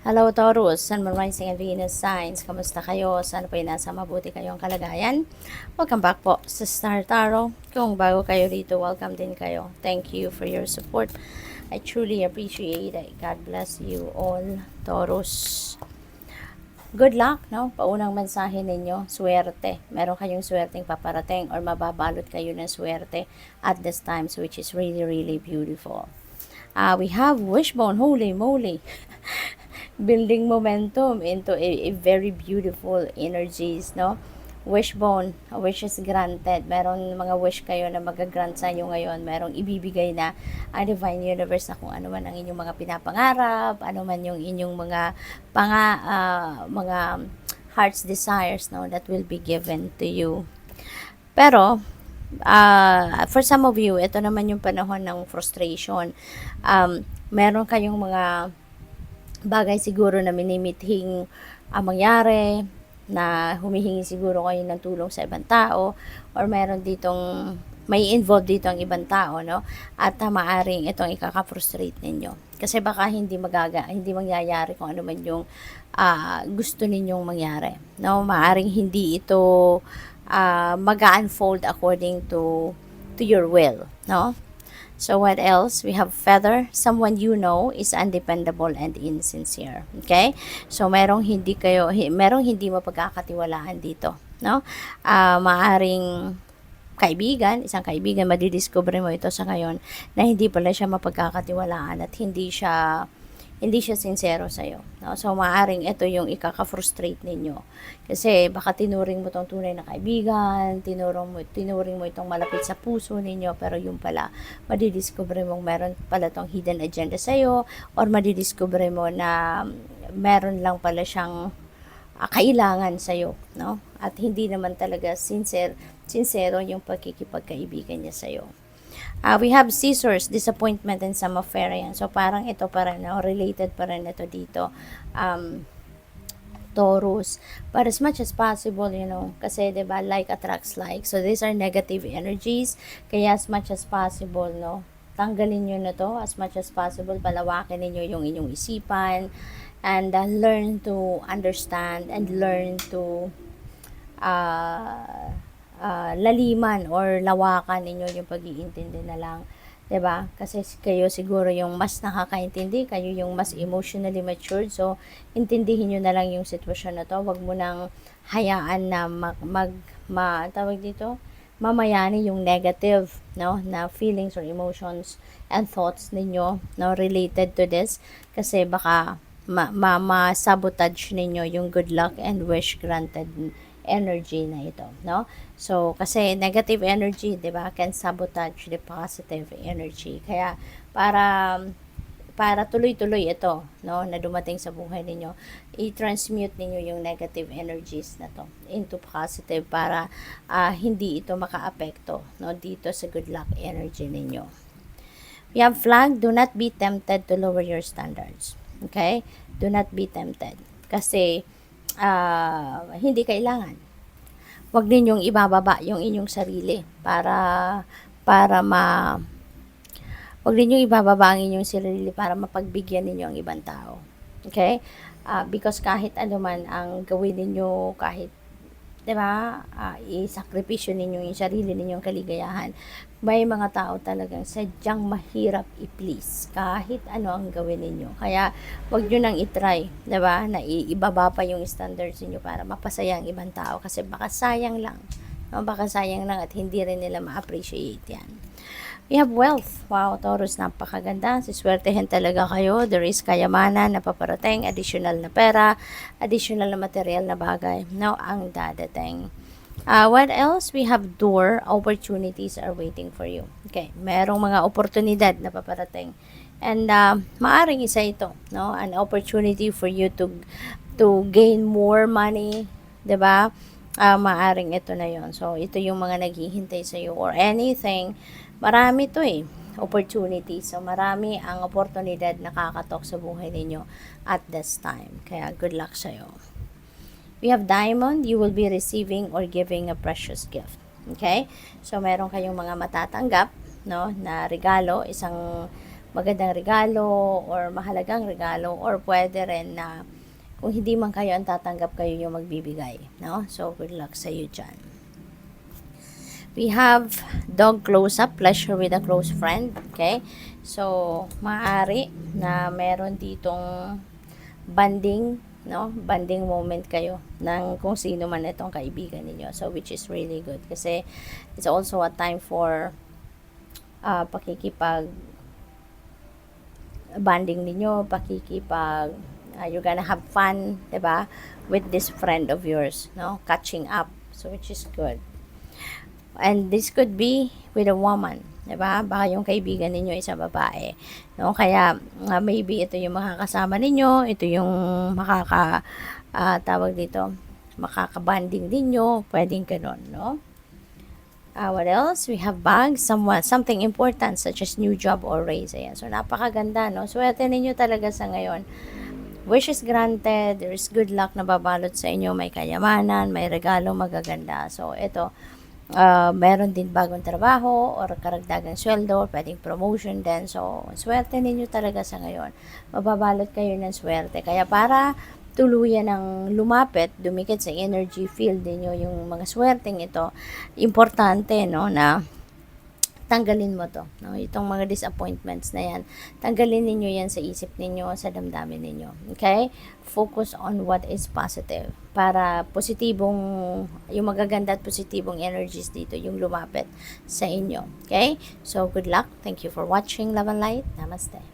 Hello Taurus, Sun, Moon, Rising, and Venus signs. Kamusta kayo? Sana po nasa mabuti kayong kalagayan. Welcome back po sa Star Tarot. Kung bago kayo dito, welcome din kayo. Thank you for your support. I truly appreciate it. God bless you all, Taurus. Good luck, no? Paunang mensahe ninyo, swerte. Meron kayong swerteng paparating or mababalot kayo ng swerte at this time, which is really, really beautiful. We have Wishbone, holy moly. Building momentum into a very beautiful energies, no? Wishbone, wish is granted. Meron mga wish kayo na mag-grant sa inyo ngayon. Merong ibibigay na ang Divine Universe na kung ano man ang inyong mga pinapangarap, ano man yung inyong mga heart's desires, no, that will be given to you. Pero for some of you, ito naman yung panahon ng frustration. Meron kayong mga bagay siguro na minimithing mangyari, na humihingi siguro kayo ng tulong sa ibang tao, or meron ditong may involved dito ang ibang tao, no? At maaring itong ikaka-frustrate ninyo. Kasi baka hindi mangyayari kung ano man yung gusto ninyong mangyari, no? Maaring hindi ito mag-unfold according to your will, no? So what else? We have Feather. Someone you know is undependable and insincere. Okay? So merong hindi mapagkakatiwalaan dito, no? Maaring isang kaibigan, madidiscover mo ito sa ngayon na hindi pala siya mapagkakatiwalaan at hindi siya sincero sa'yo. No? So, maaaring ito yung ikaka-frustrate ninyo. Kasi baka tinuring mo itong tunay na kaibigan, tinuring mo itong malapit sa puso ninyo, pero yung pala, madidiscover mo meron pala itong hidden agenda sa'yo, or madidiscover mo na meron lang pala siyang kailangan sa'yo. No? At hindi naman talaga sincero yung pagkikipagkaibigan niya sa'yo. We have Scissors, disappointment and some affair. Yan. So, parang ito pa rin, no? Related pa rin ito dito. Taurus. But as much as possible, kasi, diba, like attracts like. So, these are negative energies. Kaya as much as possible, no? Tanggalin nyo na to as much as possible. Palawakin ninyo yung inyong isipan. And learn to understand and learn to laliman or lawakan ninyo yung pag-iintindi na lang, 'di ba? Kasi kayo siguro yung mas nakakaintindi, kayo yung mas emotionally matured. So, intindihin niyo na lang yung sitwasyon na 'to. Wag mo nang hayaan na tawag dito, mamayani yung negative, no, na feelings or emotions and thoughts ninyo, no, related to this, kasi baka ma-sabotage ninyo yung good luck and wish granted energy na ito, no? So, kasi negative energy, 'di ba, can sabotage the positive energy. Kaya para tuloy-tuloy ito, no, na dumating sa buhay ninyo, i-transmute ninyo yung negative energies na to into positive para hindi ito makaapekto, no, dito sa good luck energy ninyo. We have flag, do not be tempted to lower your standards. Okay? Do not be tempted. Kasi hindi kailangan. Huwag ninyong ibababa yung inyong sarili huwag ninyong ibababa ang inyong sarili para mapagbigyan ninyo ang ibang tao. Okay? Because kahit ano man ang gawin ninyo, kahit, diba, isakripisyo ninyo yung sarili ninyong kaligayahan, may mga tao talagang sadyang mahirap i-please kahit ano ang gawin ninyo. Kaya wag nyo nang itry, diba, na ibaba pa yung standards niyo para mapasaya ang ibang tao, kasi baka sayang lang, no? Baka sayang lang at hindi rin nila ma-appreciate yan. We have wealth. Wow, Taurus, napakaganda. Siswertehin talaga kayo. There is kayamanan na paparating, additional na pera, additional na material na bagay, no, ang dadating. What else? We have door, opportunities are waiting for you. Okay, merong mga oportunidad na paparating. And maaring isa ito, no? An opportunity for you to gain more money, 'di ba? Maaring ito na 'yon. So, ito yung mga naghihintay sa iyo or anything. Marami to opportunity. So, marami ang oportunidad na kakatok sa buhay ninyo at this time. Kaya good luck sa iyo. We have diamond, you will be receiving or giving a precious gift. Okay? So, meron kayong mga matatanggap, no, na regalo, isang magandang regalo or mahalagang regalo, or pwede rin na kung hindi man kayo ang tatanggap, kayo yung magbibigay, no? So, good luck sa iyo dyan. We have dog close-up, pleasure with a close friend, okay? So, maaari na meron ditong banding, no? Banding moment kayo ng kung sino man itong kaibigan ninyo. So, which is really good kasi it's also a time for pakikipag banding ninyo, you're gonna have fun, 'di ba? With this friend of yours, no? Catching up. So, which is good. And this could be with a woman, 'di ba? Baka yung kaibigan ninyo isa babae, no? Kaya maybe ito yung makakasama ninyo, ito yung tawag dito, makakabanding ninyo, pwedeng gano'n, no? What else? We have bags, something important such as new job or raise. Ayan. So, napakaganda, no? Swerte ninyo talaga sa ngayon. Wishes granted, there is good luck na babalot sa inyo, may kayamanan, may regalo magaganda. So, ito, meron din bagong trabaho or karagdagang sweldo, pwedeng promotion din. So, swerte ninyo talaga sa ngayon. Mababalot kayo ng swerte. Kaya para tuluyan ng lumapit, dumikit sa energy field ninyo yung mga swerteng ito, importante, no, na tanggalin mo to, no? Itong mga disappointments na yan, tanggalin ninyo yan sa isip ninyo, sa damdamin ninyo, okay? Focus on what is positive para positibong, yung magaganda at positibong energies dito yung lumapit sa inyo, okay? So, good luck. Thank you for watching Love and Light. Namaste.